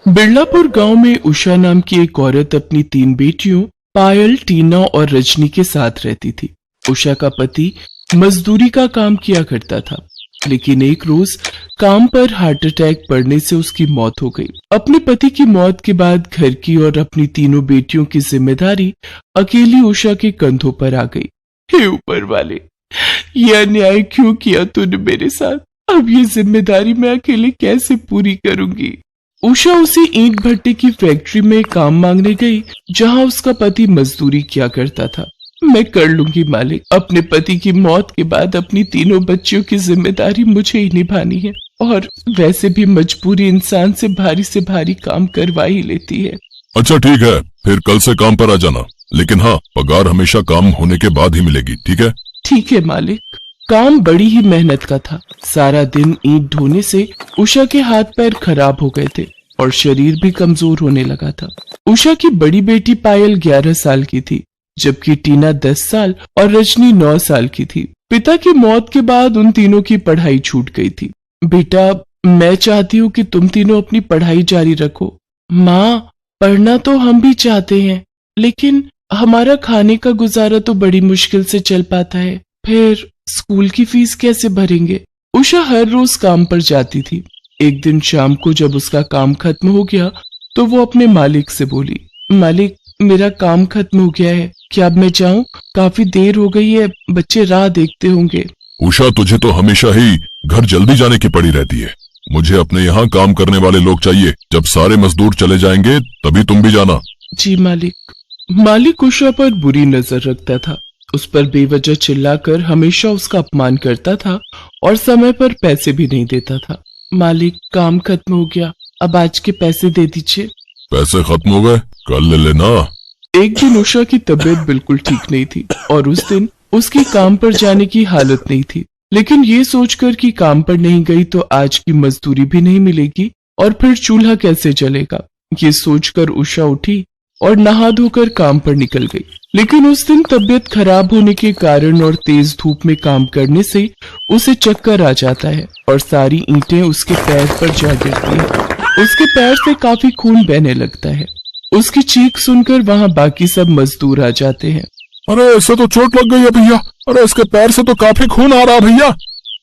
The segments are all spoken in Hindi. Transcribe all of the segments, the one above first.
बिरलापुर गांव में उषा नाम की एक औरत अपनी 3 बेटियों पायल, टीना और रजनी के साथ रहती थी। उषा का पति मजदूरी का काम किया करता था, लेकिन एक रोज काम पर हार्ट अटैक पड़ने से उसकी मौत हो गई। अपने पति की मौत के बाद घर की और अपनी 3 बेटियों की जिम्मेदारी अकेली उषा के कंधों पर आ गई। हे ऊपर वाले, ये अन्याय क्यों किया तूने मेरे साथ? अब ये जिम्मेदारी मैं अकेले कैसे पूरी करूंगी? उषा उसी ईंट भट्टे की फैक्ट्री में काम मांगने गई जहां उसका पति मजदूरी किया करता था। मैं कर लूंगी मालिक, अपने पति की मौत के बाद अपनी 3 बच्चियों की जिम्मेदारी मुझे ही निभानी है, और वैसे भी मजबूरी इंसान से भारी काम करवा ही लेती है। अच्छा ठीक है, फिर कल से काम पर आ जाना, लेकिन हाँ, पगार हमेशा काम होने के बाद ही मिलेगी, ठीक है? ठीक है मालिक। काम बड़ी ही मेहनत का था। सारा दिन ईंट ढोने से उषा के हाथ पैर खराब हो गए थे और शरीर भी कमजोर होने लगा था। उषा की बड़ी बेटी पायल 11 साल की थी, जबकि टीना 10 साल और रजनी 9 साल की थी। पिता की मौत के बाद उन तीनों की पढ़ाई छूट गई थी। बेटा, मैं चाहती हूँ कि तुम तीनों अपनी पढ़ाई जारी रखो। माँ, पढ़ना तो हम भी चाहते हैं, लेकिन हमारा खाने का गुजारा तो बड़ी मुश्किल से चल पाता है। फिर स्कूल की फीस कैसे भरेंगे? उषा हर रोज काम पर जाती थी। एक दिन शाम को जब उसका काम खत्म हो गया तो वो अपने मालिक से बोली, मालिक, मेरा काम खत्म हो गया है, क्या अब मैं जाऊं? काफी देर हो गई है, बच्चे राह देखते होंगे। उषा, तुझे तो हमेशा ही घर जल्दी जाने की पड़ी रहती है। मुझे अपने यहाँ काम करने वाले लोग चाहिए। जब सारे मजदूर चले जाएंगे तभी तुम भी जाना। जी मालिक। मालिक उषा पर बुरी नजर रखता था। उस पर बेवजह चिल्लाकर हमेशा उसका अपमान करता था और समय पर पैसे भी नहीं देता था। मालिक, काम खत्म हो गया, अब आज के पैसे दे दीजिए। पैसे खत्म हो गए? कल ले लेना। एक दिन उषा की तबीयत बिल्कुल ठीक नहीं थी और उस दिन उसकी काम पर जाने की हालत नहीं थी, लेकिन ये सोचकर कि काम पर नहीं गई तो आज की मजदूरी भी नहीं मिलेगी और फिर चूल्हा कैसे जलेगा, ये सोचकर उषा उठी और नहा धोकर काम पर निकल गई। लेकिन उस दिन तबीयत खराब होने के कारण और तेज धूप में काम करने से उसे चक्कर आ जाता है और सारी ईंटें उसके पैर पर जा गिरती हैं। उसके पैर से काफी खून बहने लगता है। उसकी चीख सुनकर वहां बाकी सब मजदूर आ जाते हैं। अरे, इससे तो चोट लग गई है भैया। अरे, इसके पैर से तो काफी खून आ रहा भैया।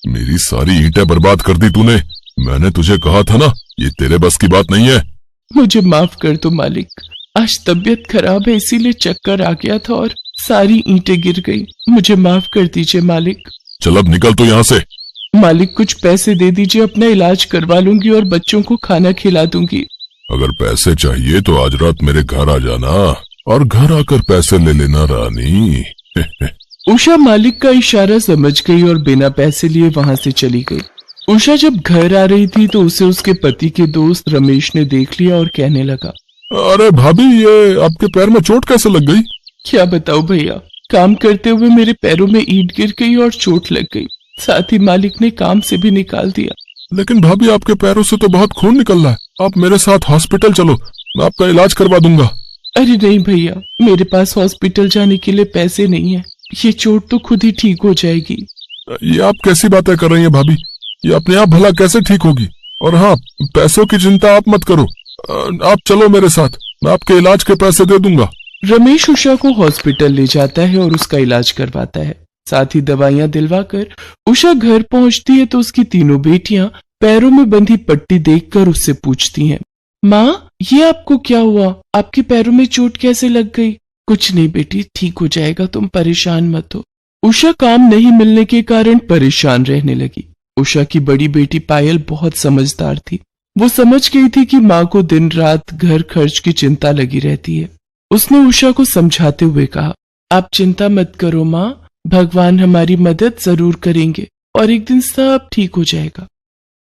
मेरी सारी ईंटें बर्बाद कर दी तूने। मैंने तुझे कहा था ना, ये तेरे बस की बात नहीं है। मुझे माफ कर दो मालिक, आज तबीयत खराब है इसीलिए चक्कर आ गया था और सारी ईंटें गिर गई। मुझे माफ कर दीजिए मालिक। चल अब निकल तू यहाँ से। मालिक, कुछ पैसे दे दीजिए, अपना इलाज करवा लूंगी और बच्चों को खाना खिला दूंगी। अगर पैसे चाहिए तो आज रात मेरे घर आ जाना और घर आकर पैसे ले लेना रानी। उषा मालिक का इशारा समझ गई और बिना पैसे लिए वहां से चली गई। उषा जब घर आ रही थी तो उसे उसके पति के दोस्त रमेश ने देख लिया और कहने लगा, अरे भाभी, ये आपके पैर में चोट कैसे लग गई? क्या बताऊं भैया, काम करते हुए मेरे पैरों में ईंट गिर गई और चोट लग गई, साथ ही मालिक ने काम से भी निकाल दिया। लेकिन भाभी, आपके पैरों से तो बहुत खून निकल रहा है। आप मेरे साथ हॉस्पिटल चलो, मैं आपका इलाज करवा दूंगा। अरे नहीं भैया, मेरे पास हॉस्पिटल जाने के लिए पैसे नहीं है, ये चोट तो खुद ही ठीक हो जाएगी। ये आप कैसी बातें कर रही हैं भाभी? ये अपने आप भला कैसे ठीक होगी? और हाँ, पैसों की चिंता आप मत करो, आप चलो मेरे साथ, मैं आपके इलाज के पैसे दे दूंगा। रमेश उषा को हॉस्पिटल ले जाता है और उसका इलाज करवाता है। साथ ही दवाइयां दिलवाकर उषा घर पहुंचती है तो उसकी 3 बेटियां पैरों में बंधी पट्टी देखकर उससे पूछती हैं, माँ, ये आपको क्या हुआ? आपके पैरों में चोट कैसे लग गई? कुछ नहीं बेटी, ठीक हो जाएगा, तुम परेशान मत हो। उषा काम नहीं मिलने के कारण परेशान रहने लगी। उषा की बड़ी बेटी पायल बहुत समझदार थी। वो समझ गई थी कि माँ को दिन रात घर खर्च की चिंता लगी रहती है। उसने उषा को समझाते हुए कहा, आप चिंता मत करो माँ, भगवान हमारी मदद जरूर करेंगे और एक दिन सब ठीक हो जाएगा।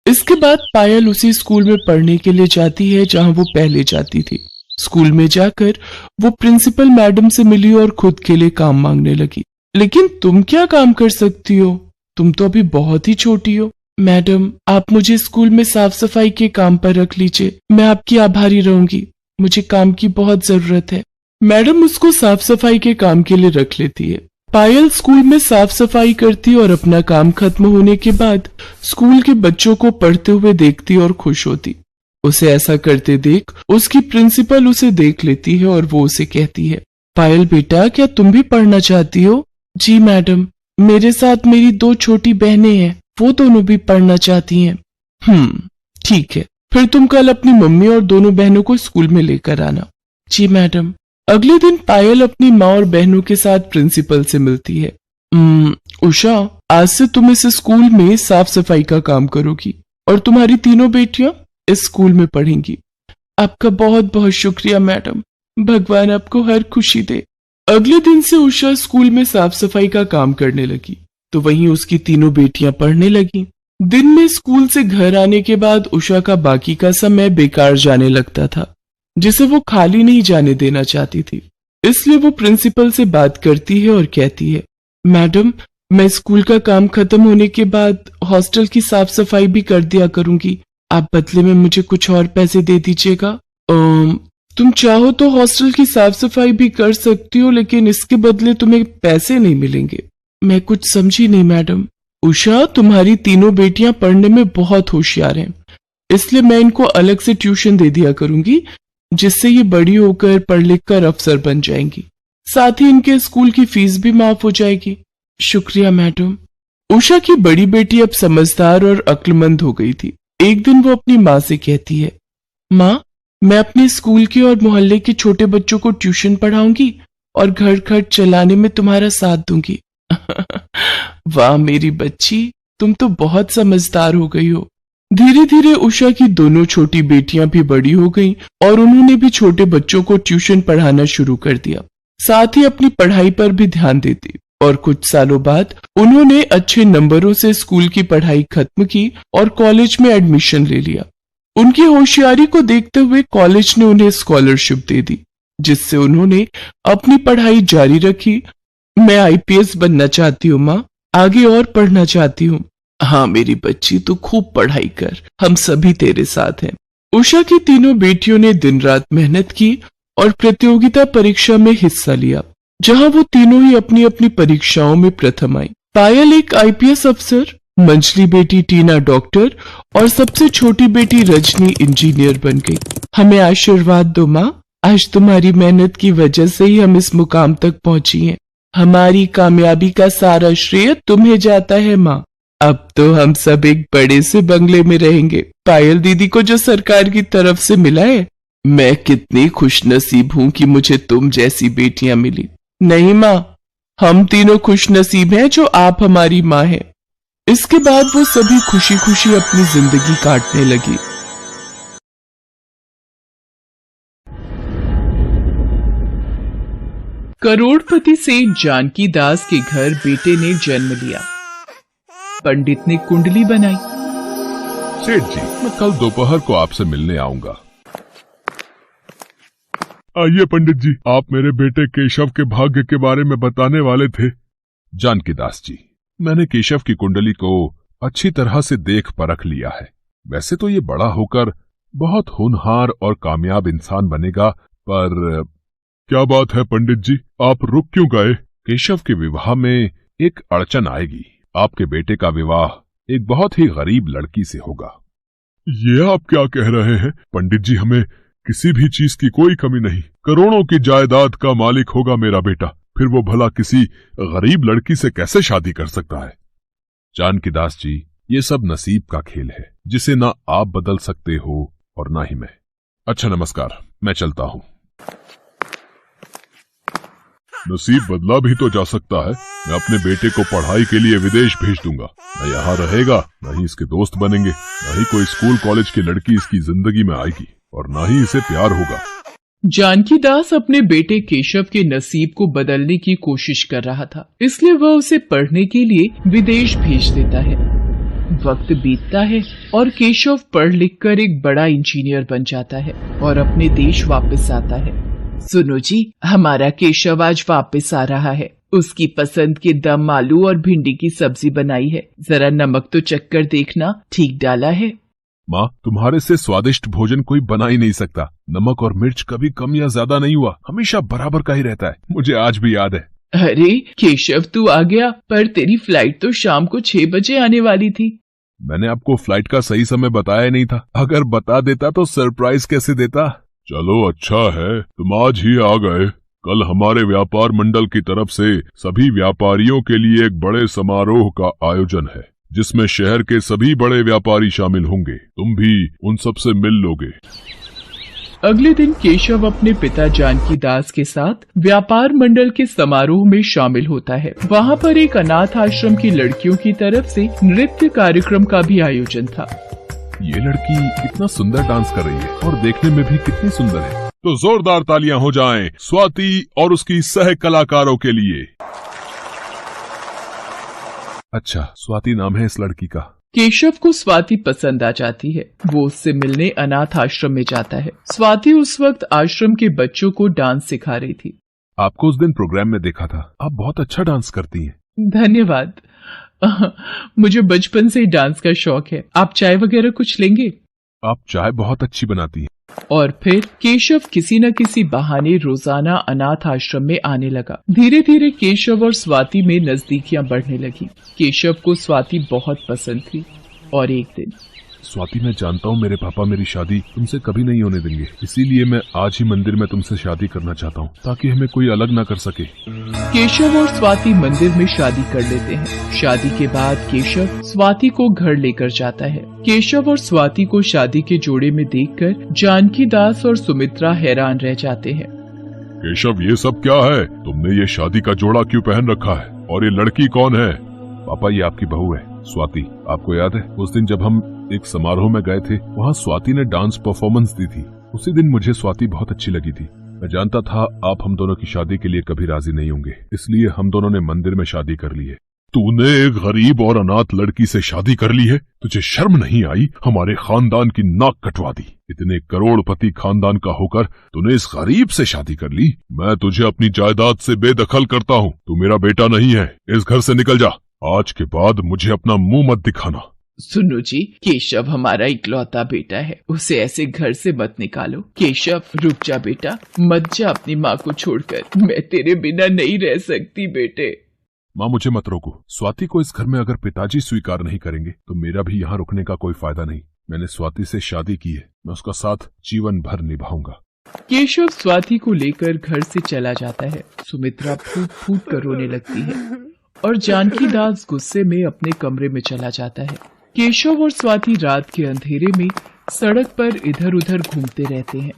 इसके बाद पायल उसी स्कूल में पढ़ने के लिए जाती है जहां वो पहले जाती थी। स्कूल में जाकर वो प्रिंसिपल मैडम से मिली और खुद के लिए काम मांगने लगी। लेकिन तुम क्या काम कर सकती हो? तुम तो अभी बहुत ही छोटी हो। मैडम, आप मुझे स्कूल में साफ सफाई के काम पर रख लीजिए, मैं आपकी आभारी रहूंगी, मुझे काम की बहुत जरूरत है। मैडम उसको साफ सफाई के काम के लिए रख लेती है। पायल स्कूल में साफ सफाई करती और अपना काम खत्म होने के बाद स्कूल के बच्चों को पढ़ते हुए देखती और खुश होती। उसे ऐसा करते देख उसकी प्रिंसिपल उसे देख लेती है और वो उसे कहती है, पायल बेटा, क्या तुम भी पढ़ना चाहती हो? जी मैडम, मेरे साथ मेरी 2 छोटी बहनें हैं, वो दोनों भी पढ़ना चाहती हैं। ठीक है, फिर तुम कल अपनी मम्मी और दोनों बहनों को स्कूल में लेकर आना। जी मैडम। अगले दिन पायल अपनी माँ और बहनों के साथ प्रिंसिपल से मिलती है। उषा, आज से तुम इस स्कूल में साफ सफाई का काम करोगी और तुम्हारी तीनों बेटियां इस स्कूल में पढ़ेंगी। आपका बहुत बहुत शुक्रिया मैडम, भगवान आपको हर खुशी दे। अगले दिन से उषा स्कूल में साफ सफाई का काम करने लगी, तो वहीं उसकी तीनों बेटियां पढ़ने लगी। दिन में स्कूल से घर आने के बाद उषा का बाकी का समय बेकार जाने लगता था, जिसे वो खाली नहीं जाने देना चाहती थी। इसलिए वो प्रिंसिपल से बात करती है और कहती है, मैडम, मैं स्कूल का काम खत्म होने के बाद हॉस्टल की साफ सफाई भी कर दिया करूंगी। आप बदले में मुझे कुछ और पैसे दे दीजिएगा। तुम चाहो तो हॉस्टल की साफ सफाई भी कर सकती हो, लेकिन इसके बदले तुम्हें पैसे नहीं मिलेंगे। मैं कुछ समझी नहीं मैडम। उषा, तुम्हारी तीनों बेटियां पढ़ने में बहुत होशियार हैं, इसलिए मैं इनको अलग से ट्यूशन दे दिया करूंगी, जिससे ये बड़ी होकर पढ़ लिख कर अफसर बन जाएंगी। साथ ही इनके स्कूल की फीस भी माफ हो जाएगी। शुक्रिया मैडम। उषा की बड़ी बेटी अब समझदार और अक्लमंद हो गई थी। एक दिन वो अपनी माँ से कहती है, माँ, मैं अपने स्कूल के और मोहल्ले के छोटे बच्चों को ट्यूशन पढ़ाऊंगी और घर खर्च चलाने में तुम्हारा साथ दूंगी। वाह मेरी बच्ची, तुम तो बहुत समझदार हो गई हो। धीरे धीरे उषा की दोनों छोटी बेटियां भी बड़ी हो गईं और उन्होंने भी छोटे बच्चों को ट्यूशन पढ़ाना शुरू कर दिया। साथ ही अपनी पढ़ाई पर भी ध्यान देती और कुछ सालों बाद उन्होंने अच्छे नंबरों से स्कूल की पढ़ाई खत्म की और कॉलेज में एडमिशन ले लिया। उनकी होशियारी को देखते हुए कॉलेज ने उन्हें स्कॉलरशिप दे दी, जिससे उन्होंने अपनी पढ़ाई जारी रखी। मैं आईपीएस बनना चाहती हूँ माँ, आगे और पढ़ना चाहती हूँ। हाँ मेरी बच्ची, तू खूब पढ़ाई कर, हम सभी तेरे साथ हैं। उषा की तीनों बेटियों ने दिन रात मेहनत की और प्रतियोगिता परीक्षा में हिस्सा लिया, जहां वो तीनों ही अपनी अपनी परीक्षाओं में प्रथम आई। पायल एक आईपीएस अफसर, मंझली बेटी टीना डॉक्टर और सबसे छोटी बेटी रजनी इंजीनियर बन गई। हमें आशीर्वाद दो माँ, आज तुम्हारी मेहनत की वजह से ही हम इस मुकाम तक पहुंची हैं। हमारी कामयाबी का सारा श्रेय तुम्हें जाता है माँ। अब तो हम सब एक बड़े से बंगले में रहेंगे। पायल दीदी को जो सरकार की तरफ से मिला है, मैं कितनी खुशनसीब हूँ कि मुझे तुम जैसी बेटियां मिली। नहीं माँ, हम तीनों खुशनसीब हैं जो आप हमारी माँ हैं। इसके बाद वो सभी खुशी खुशी अपनी जिंदगी काटने लगी। करोड़पति सेठ जानकी दास के घर बेटे ने जन्म लिया। पंडित ने कुंडली बनाई। सेठ जी, मैं कल दोपहर को आपसे मिलने आऊंगा। आइए पंडित जी, आप मेरे बेटे केशव के भाग्य के बारे में बताने वाले थे। जानकी दास जी, मैंने केशव की कुंडली को अच्छी तरह से देख परख लिया है। वैसे तो ये बड़ा होकर बहुत होनहार और कामयाब इंसान बनेगा, पर क्या बात है पंडित जी, आप रुक क्यों गए? केशव के विवाह में एक अड़चन आएगी। आपके बेटे का विवाह एक बहुत ही गरीब लड़की से होगा। ये आप क्या कह रहे हैं पंडित जी? हमें किसी भी चीज की कोई कमी नहीं। करोड़ों की जायदाद का मालिक होगा मेरा बेटा, फिर वो भला किसी गरीब लड़की से कैसे शादी कर सकता है? जानकी दास जी, ये सब नसीब का खेल है, जिसे ना आप बदल सकते हो और ना ही मैं। अच्छा नमस्कार, मैं चलता हूं। नसीब बदला भी तो जा सकता है। मैं अपने बेटे को पढ़ाई के लिए विदेश भेज दूंगा। न यहाँ रहेगा, न ही इसके दोस्त बनेंगे, न ही कोई स्कूल कॉलेज की लड़की इसकी जिंदगी में आएगी और न ही इसे प्यार होगा। जानकी दास अपने बेटे केशव के नसीब को बदलने की कोशिश कर रहा था, इसलिए वह उसे पढ़ने के लिए विदेश भेज देता है। वक्त बीतता है और केशव पढ़ लिख कर एक बड़ा इंजीनियर बन जाता है और अपने देश वापस आता है। सुनो जी, हमारा केशव आज वापस आ रहा है। उसकी पसंद के दम आलू और भिंडी की सब्जी बनाई है, जरा नमक तो चख कर देखना, ठीक डाला है? माँ, तुम्हारे से स्वादिष्ट भोजन कोई बना ही नहीं सकता। नमक और मिर्च कभी कम या ज्यादा नहीं हुआ, हमेशा बराबर का ही रहता है। मुझे आज भी याद है। अरे केशव, तू आ गया, पर तेरी फ्लाइट तो शाम को 6 बजे आने वाली थी। मैंने आपको फ्लाइट का सही समय बताया नहीं था। अगर बता देता तो सरप्राइज कैसे देता। चलो अच्छा है तुम आज ही आ गए। कल हमारे व्यापार मंडल की तरफ से सभी व्यापारियों के लिए एक बड़े समारोह का आयोजन है, जिसमें शहर के सभी बड़े व्यापारी शामिल होंगे। तुम भी उन सब से मिल लोगे। अगले दिन केशव अपने पिता जानकी दास के साथ व्यापार मंडल के समारोह में शामिल होता है। वहाँ पर एक अनाथ आश्रम की लड़कियों की तरफ से नृत्य कार्यक्रम का भी आयोजन था। ये लड़की कितना सुंदर डांस कर रही है और देखने में भी कितनी सुंदर है। तो जोरदार तालियां हो जाएं स्वाति और उसकी सह कलाकारों के लिए। अच्छा, स्वाति नाम है इस लड़की का। केशव को स्वाति पसंद आ जाती है। वो उससे मिलने अनाथ आश्रम में जाता है। स्वाति उस वक्त आश्रम के बच्चों को डांस सिखा रही थी। आपको उस दिन प्रोग्राम में देखा था, आप बहुत अच्छा डांस करती हैं। धन्यवाद। मुझे बचपन से ही डांस का शौक है। आप चाय वगैरह कुछ लेंगे? आप चाय बहुत अच्छी बनाती हैं। और फिर केशव किसी न किसी बहाने रोजाना अनाथ आश्रम में आने लगा। धीरे धीरे केशव और स्वाति में नजदीकियां बढ़ने लगी। केशव को स्वाति बहुत पसंद थी और एक दिन, स्वाति मैं जानता हूँ मेरे पापा मेरी शादी तुमसे कभी नहीं होने देंगे, इसीलिए मैं आज ही मंदिर में तुमसे शादी करना चाहता हूँ ताकि हमें कोई अलग ना कर सके। केशव और स्वाति मंदिर में शादी कर लेते हैं। शादी के बाद केशव स्वाति को घर लेकर जाता है। केशव और स्वाति को शादी के जोड़े में देखकर जानकी दास और सुमित्रा हैरान रह जाते हैं। केशव ये सब क्या है? तुमने ये शादी का जोड़ा क्यों पहन रखा है? और ये लड़की कौन है? पापा ये आपकी बहू है स्वाति। आपको याद है उस दिन जब हम एक समारोह में गए थे, वहाँ स्वाति ने डांस परफॉर्मेंस दी थी। उसी दिन मुझे स्वाति बहुत अच्छी लगी थी। मैं जानता था आप हम दोनों की शादी के लिए कभी राजी नहीं होंगे, इसलिए हम दोनों ने मंदिर में शादी कर ली है। तूने एक गरीब और अनाथ लड़की से शादी कर ली है? तुझे शर्म नहीं आई? हमारे खानदान की नाक कटवा दी। इतने करोड़पति खानदान का होकर तूने इस गरीब से शादी कर ली। मैं तुझे अपनी जायदाद से बेदखल करता हूँ। तू मेरा बेटा नहीं है, इस घर से निकल जा। आज के बाद मुझे अपना मुंह मत दिखाना। सुनो जी, केशव हमारा इकलौता बेटा है, उसे ऐसे घर से मत निकालो। केशव रुक जा बेटा, मत जा अपनी माँ को छोड़कर। मैं तेरे बिना नहीं रह सकती बेटे। माँ मुझे मत रोको। स्वाति को इस घर में अगर पिताजी स्वीकार नहीं करेंगे तो मेरा भी यहाँ रुकने का कोई फायदा नहीं। मैंने स्वाति से शादी की है, मैं उसका साथ जीवन भर निभाऊंगा। केशव स्वाति को लेकर घर से चला जाता है। सुमित्रा फूट फूट कर रोने लगती है और जानकी दास गुस्से में अपने कमरे में चला जाता है। केशव और स्वाति रात के अंधेरे में सड़क पर इधर उधर घूमते रहते हैं।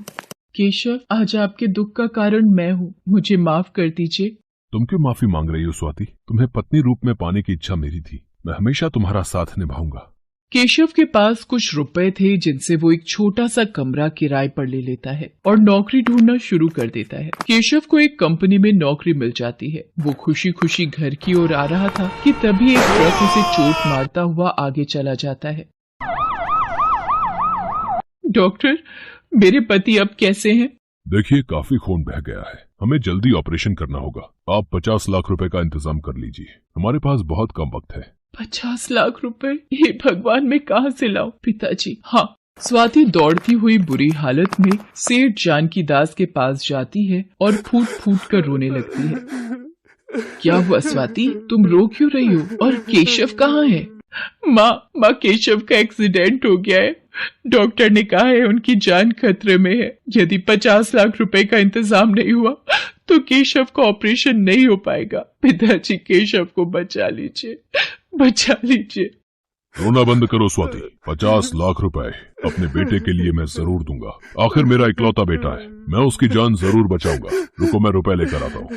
केशव, आज आपके दुख का कारण मैं हूँ, मुझे माफ कर दीजिए। तुम क्यों माफी मांग रही हो स्वाति? तुम्हें पत्नी रूप में पाने की इच्छा मेरी थी। मैं हमेशा तुम्हारा साथ निभाऊंगा। केशव के पास कुछ रुपए थे जिनसे वो एक छोटा सा कमरा किराए पर ले लेता है और नौकरी ढूंढना शुरू कर देता है। केशव को एक कंपनी में नौकरी मिल जाती है। वो खुशी खुशी घर की ओर आ रहा था कि तभी एक ट्रक उसे चोट मारता हुआ आगे चला जाता है। डॉक्टर, मेरे पति अब कैसे हैं? देखिए काफी खून बह गया है, हमें जल्दी ऑपरेशन करना होगा। आप 50 लाख रुपए का इंतजाम कर लीजिए, हमारे पास बहुत कम वक्त है। 50 लाख रुपए? ये भगवान, मैं कहाँ से लाऊं? पिताजी। हाँ। स्वाति दौड़ती हुई बुरी हालत में सेठ जानकी दास के पास जाती है और फूट फूट कर रोने लगती है। क्या हुआ स्वाति, तुम रो क्यों रही हो? और केशव कहाँ है? माँ केशव का एक्सीडेंट हो गया है। डॉक्टर ने कहा है उनकी जान खतरे में है। यदि 50 लाख रुपए का इंतजाम नहीं हुआ तो केशव का ऑपरेशन नहीं हो पाएगा। पिताजी, केशव को बचा लीजिए, बचा लीजिए। रोना बंद करो स्वाति। 50 लाख रुपए अपने बेटे के लिए मैं जरूर दूंगा। आखिर मेरा इकलौता बेटा है, मैं उसकी जान जरूर बचाऊंगा। रुको मैं रुपए लेकर आता हूँ।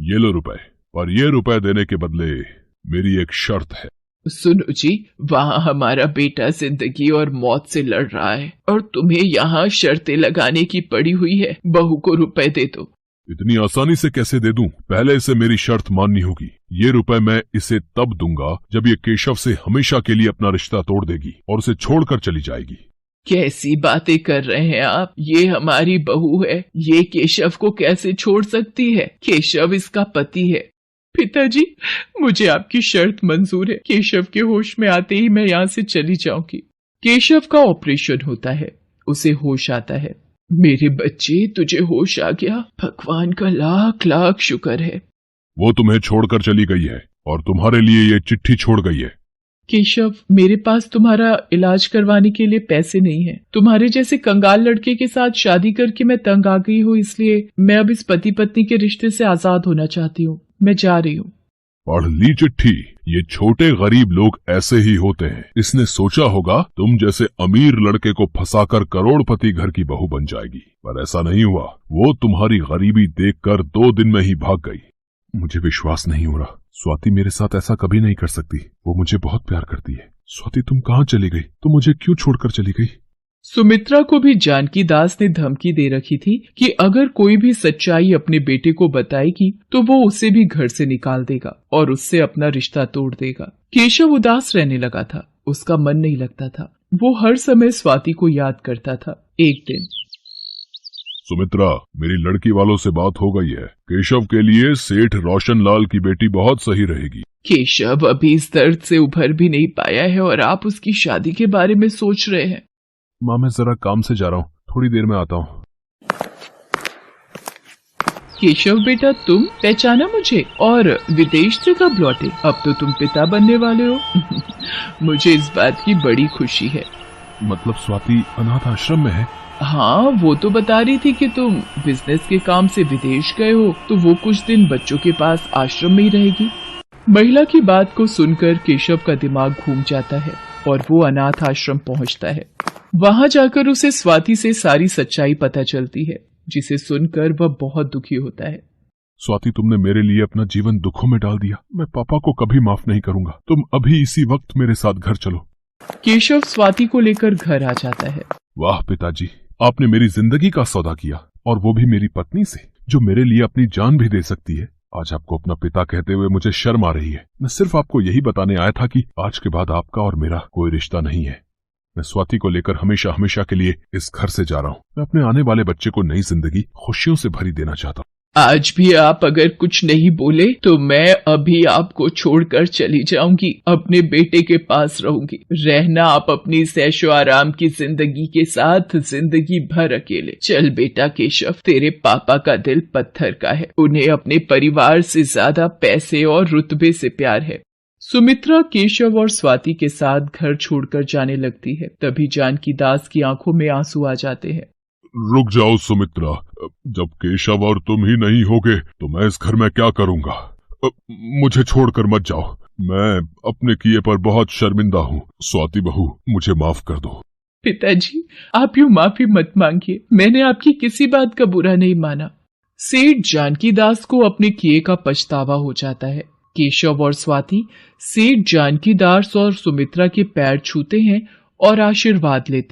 ये लो रुपए, और ये रुपए देने के बदले मेरी एक शर्त है। सुनो जी, वहाँ हमारा बेटा जिंदगी और मौत से लड़ रहा है और तुम्हें यहाँ शर्तें लगाने की पड़ी हुई है। बहू को रुपए दे दो। इतनी आसानी से कैसे दे दूं? पहले इसे मेरी शर्त माननी होगी। ये रुपए मैं इसे तब दूंगा जब ये केशव से हमेशा के लिए अपना रिश्ता तोड़ देगी और उसे छोड़कर चली जाएगी। कैसी बातें कर रहे हैं आप? ये हमारी बहू है, ये केशव को कैसे छोड़ सकती है? केशव इसका पति है। पिताजी, मुझे आपकी शर्त मंजूर है। केशव के होश में आते ही मैं यहाँ से चली जाऊंगी। केशव का ऑपरेशन होता है, उसे होश आता है। मेरे बच्चे, तुझे होश आ गया, भगवान का लाख लाख शुक्र है। वो तुम्हें छोड़कर चली गई है और तुम्हारे लिए ये चिट्ठी छोड़ गई है। केशव, मेरे पास तुम्हारा इलाज करवाने के लिए पैसे नहीं है। तुम्हारे जैसे कंगाल लड़के के साथ शादी करके मैं तंग आ गई हूँ, इसलिए मैं अब इस पति पत्नी के रिश्ते से आजाद होना चाहती हूँ। मैं जा रही हूँ। पढ़ ली चिट्ठी। ये छोटे गरीब लोग ऐसे ही होते हैं। इसने सोचा होगा तुम जैसे अमीर लड़के को फंसाकर करोड़पति घर की बहू बन जाएगी, पर ऐसा नहीं हुआ। वो तुम्हारी गरीबी देखकर 2 दिन में ही भाग गई। मुझे विश्वास नहीं हो रहा। स्वाति मेरे साथ ऐसा कभी नहीं कर सकती। वो मुझे बहुत प्यार करती है। स्वाति तुम कहाँ चली गई? तुम मुझे क्यों छोड़कर चली गई? सुमित्रा को भी जानकी दास ने धमकी दे रखी थी कि अगर कोई भी सच्चाई अपने बेटे को बताएगी तो वो उसे भी घर से निकाल देगा और उससे अपना रिश्ता तोड़ देगा। केशव उदास रहने लगा था। उसका मन नहीं लगता था। वो हर समय स्वाति को याद करता था। एक दिन, सुमित्रा, मेरी लड़की वालों से बात हो गई है। केशव के लिए सेठ रोशन लाल की बेटी बहुत सही रहेगी। केशव अभी इस दर्द से उभर भी नहीं पाया है और आप उसकी शादी के बारे में सोच रहे हैं। माँ, मैं जरा काम से जा रहा हूँ, थोड़ी देर में आता हूँ। केशव बेटा, तुम पहचाना मुझे? और विदेश से कब लौटे? अब तो तुम पिता बनने वाले हो। मुझे इस बात की बड़ी खुशी है। मतलब स्वाति अनाथ आश्रम में है? हाँ, वो तो बता रही थी कि तुम बिजनेस के काम से विदेश गए हो, तो वो कुछ दिन बच्चों के पास आश्रम में ही रहेगी। महिला की बात को सुनकर केशव का दिमाग घूम जाता है और वो अनाथ आश्रम पहुंचता है। वहां जाकर उसे स्वाति से सारी सच्चाई पता चलती है, जिसे सुनकर वह बहुत दुखी होता है। स्वाति, तुमने मेरे लिए अपना जीवन दुखों में डाल दिया। मैं पापा को कभी माफ नहीं करूंगा। तुम अभी इसी वक्त मेरे साथ घर चलो। केशव स्वाति को लेकर घर आ जाता है। वाह पिताजी, आपने मेरी जिंदगी का सौदा किया, और वो भी मेरी पत्नी से, जो मेरे लिए अपनी जान भी दे सकती है। आज आपको अपना पिता कहते हुए मुझे शर्म आ रही है। मैं सिर्फ आपको यही बताने आया था कि आज के बाद आपका और मेरा कोई रिश्ता नहीं है। मैं स्वाति को लेकर हमेशा हमेशा के लिए इस घर से जा रहा हूँ। मैं अपने आने वाले बच्चे को नई जिंदगी खुशियों से भरी देना चाहता हूँ। आज भी आप अगर कुछ नहीं बोले तो मैं अभी आपको छोड़कर चली जाऊंगी। अपने बेटे के पास रहूंगी। रहना आप अपनी ऐशो आराम की जिंदगी के साथ जिंदगी भर अकेले। चल बेटा केशव, तेरे पापा का दिल पत्थर का है। उन्हें अपने परिवार से ज्यादा पैसे और रुतबे से प्यार है। सुमित्रा केशव और स्वाति के साथ घर छोड़कर जाने लगती है। तभी जानकी दास की आंखों में आंसू आ जाते हैं। रुक जाओ सुमित्रा, जब केशव और तुम ही नहीं होगे तो मैं इस घर में क्या करूंगा? मुझे छोड़कर मत जाओ। मैं अपने किए पर बहुत शर्मिंदा हूँ। स्वाति बहू, मुझे माफ कर दो। पिताजी, आप यूं माफी मत मांगिए। मैंने आपकी किसी बात का बुरा नहीं माना। सेठ जानकी दास को अपने किए का पछतावा हो जाता है। केशव और स्वाति सेठ जानकी दास और सुमित्रा के पैर छूते हैं और आशीर्वाद लेते हैं।